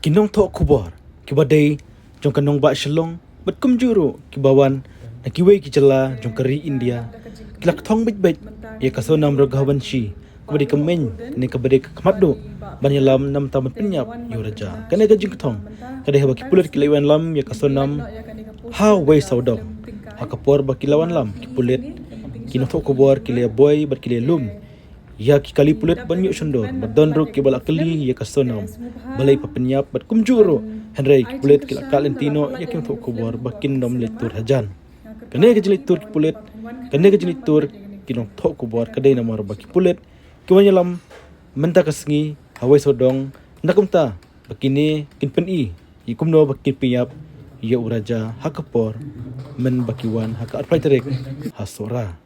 Kinong tok kubor, kibadai, jong kanong ba shalong, bat kum juru, kibawan, na kiway kijala, jong kari India, kilak thong bit, ya kaso nam ragawan shi, kabadi kamen, ni kabadi kamaddo, banyalam nam tamat penyap, yu raja, kane ka jing thong, kadai haba kipulat kilaiwan lam, ya kaso nam, ha way saudong, ha kapor ba kilawan lam, kipulit, kinong tok kubor, kilaya boy, bat kilaya lum, ya kikali pulit banyak sundor badonro ke balak keli ya kasonam balai papenyap bat kumjuro henry pulit kila kalentino ya kim tok kubor bakin dom litur hajan kene ke jelitur pulit kene ke jelitur kinong tok kubor kadai namar baki pulit kewanyalam menta kasngi hawai sodong nakumta bakini kin peni ikumno bakin piap ya uraja hakapor men bakiwan haka arpai terik hasora